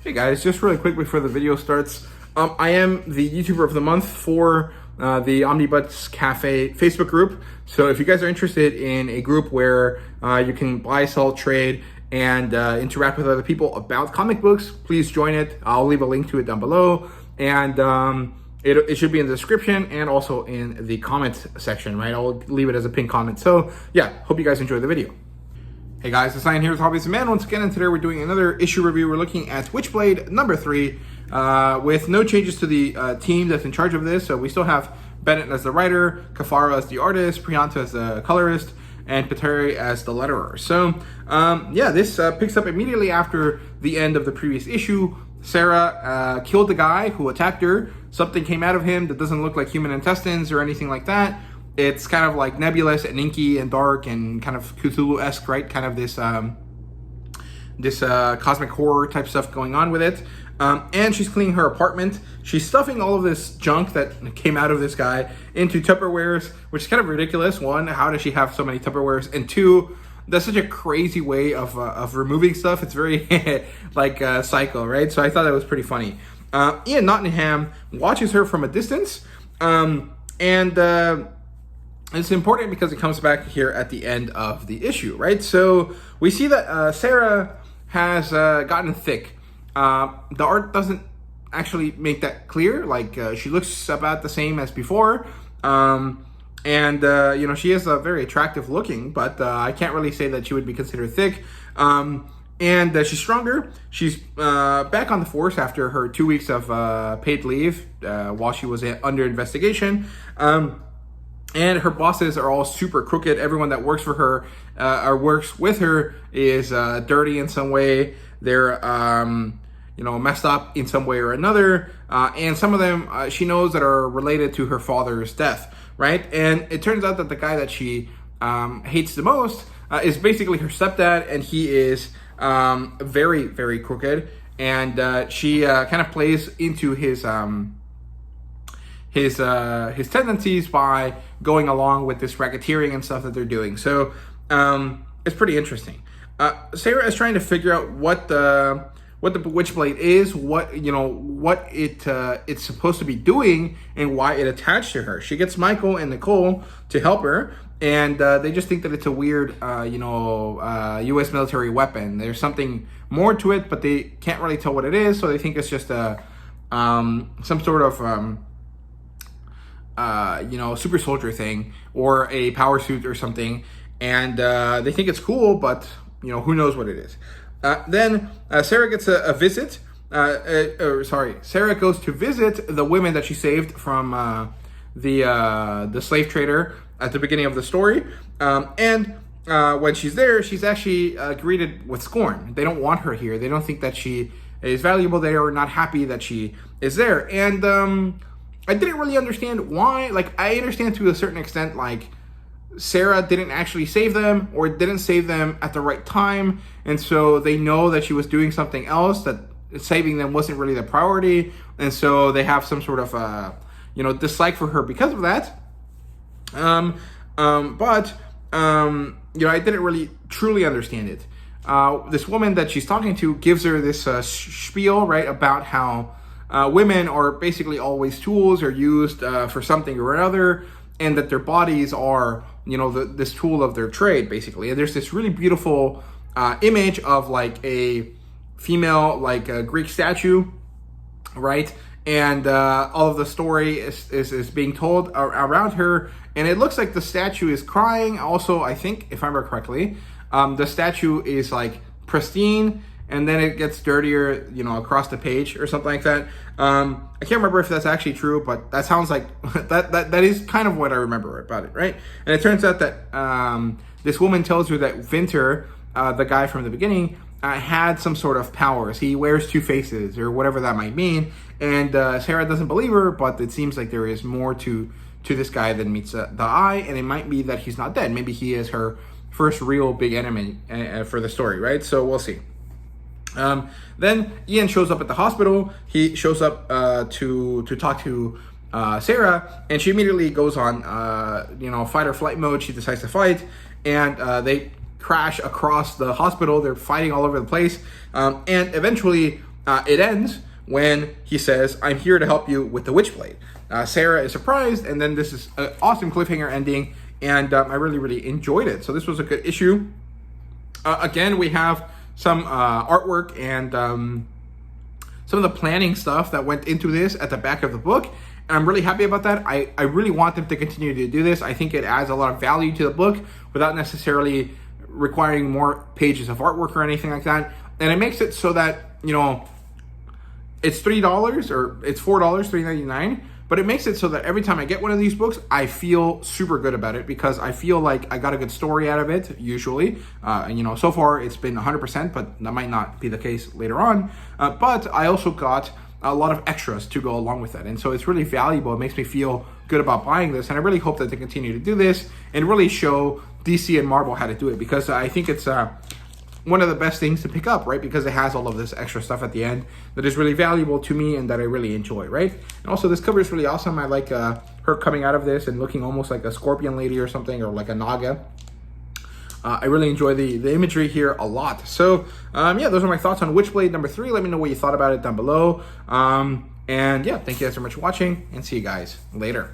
Hey guys, just really quick before the video starts, I am the YouTuber of the month for the Omnibuds Cafe Facebook group. So if you guys are interested in a group where you can buy, sell, trade, and interact with other people about comic books, please join it. I'll leave a link to it down below, and it should be in the description and also in the comment section, right? I'll leave it as a pinned comment. So yeah, hope you guys enjoy the video. Hey guys, it's Ryan here with HobbiesofaMan once again, and today we're doing another issue review. We're looking at Witchblade number 3 with no changes to the team that's in charge of this. So we still have Bennett as the writer, Kafara as the artist, Priyanka as the colorist, and Pateri as the letterer. So yeah, this picks up immediately after the end of the previous issue. Sarah killed the guy who attacked her. Something came out of him that doesn't look like human intestines or anything like that. It's kind of like nebulous and inky and dark and kind of Cthulhu-esque, right? Kind of this cosmic horror type stuff going on with it. And she's cleaning her apartment. She's stuffing all of this junk that came out of this guy into Tupperwares, which is kind of ridiculous. One, how does she have so many Tupperwares? And two, that's such a crazy way of removing stuff. It's very like psycho, right? So I thought that was pretty funny. Ian Nottingham watches her from a distance, it's important because it comes back here at the end of the issue, right? So we see that Sarah has gotten thick. The art doesn't actually make that clear. Like she looks about the same as before. You know, she is very attractive looking, but I can't really say that she would be considered thick. She's stronger. She's back on the force after her 2 weeks of paid leave while she was under investigation. And her bosses are all super crooked. Everyone that works for her or works with her is dirty in some way. They're, you know, messed up in some way or another. And some of them she knows that are related to her father's death, right? And it turns out that the guy that she hates the most is basically her stepdad, and he is very, very crooked. And she kind of plays into his tendencies by going along with this racketeering and stuff that they're doing. So it's pretty interesting. Sarah is trying to figure out what the Witchblade is, what it's supposed to be doing, and why it attached to her. She gets Michael and Nicole to help her, and they just think that it's a weird U.S. military weapon. There's something more to it, but they can't really tell what it is. So they think it's just some sort of super soldier thing or a power suit or something, and they think it's cool, but who knows what it is. Then Sarah gets a visit. Sarah goes to visit the women that she saved from the slave trader at the beginning of the story, and when she's there, she's actually greeted with scorn. They don't want her here. They don't think that she is valuable. They are not happy that she is there, and I didn't really understand why. Like, I understand to a certain extent, like, Sarah didn't actually save them or didn't save them at the right time. And so they know that she was doing something else, that saving them wasn't really the priority. And so they have some sort of, dislike for her because of that. I didn't really truly understand it. This woman that she's talking to gives her this spiel, right, about how women are basically always tools or used for something or another, and that their bodies are, this tool of their trade, basically. And there's this really beautiful image of like a female, like a Greek statue, right? And all of the story is being told around her, and it looks like the statue is crying. Also, I think, if I remember correctly, the statue is like pristine, and then it gets dirtier, across the page or something like that. I can't remember if that's actually true, but that sounds like that is kind of what I remember about it, right? And it turns out that this woman tells her that Winter, the guy from the beginning, had some sort of powers. He wears two faces or whatever that might mean. And Sarah doesn't believe her, but it seems like there is more to this guy than meets the eye, and it might be that he's not dead. Maybe he is her first real big enemy for the story, right? So we'll see. Then Ian shows up at the hospital. He shows up to talk to Sarah, and she immediately goes on fight or flight mode. She decides to fight, and they crash across the hospital. They're fighting all over the place, and eventually it ends when he says, "I'm here to help you with the Witchblade." Sarah is surprised, and then this is an awesome cliffhanger ending, and I really, really enjoyed it. So this was a good issue. Again, we have some artwork and some of the planning stuff that went into this at the back of the book. And I'm really happy about that. I really want them to continue to do this. I think it adds a lot of value to the book without necessarily requiring more pages of artwork or anything like that. And it makes it so that, you know, it's $3 or it's $4, $3.99. But it makes it so that every time I get one of these books, I feel super good about it because I feel like I got a good story out of it, usually. And, you know, so far it's been 100%, but that might not be the case later on. But I also got a lot of extras to go along with that. And so it's really valuable. It makes me feel good about buying this. And I really hope that they continue to do this and really show DC and Marvel how to do it, because I think it's one of the best things to pick up, right? Because it has all of this extra stuff at the end that is really valuable to me and that I really enjoy, right? And also this cover is really awesome. I like her coming out of this and looking almost like a scorpion lady or something, or like a naga. I really enjoy the imagery here a lot. So yeah, those are my thoughts on Witchblade number 3. Let me know what you thought about it down below. And yeah, thank you guys so much for watching, and see you guys later.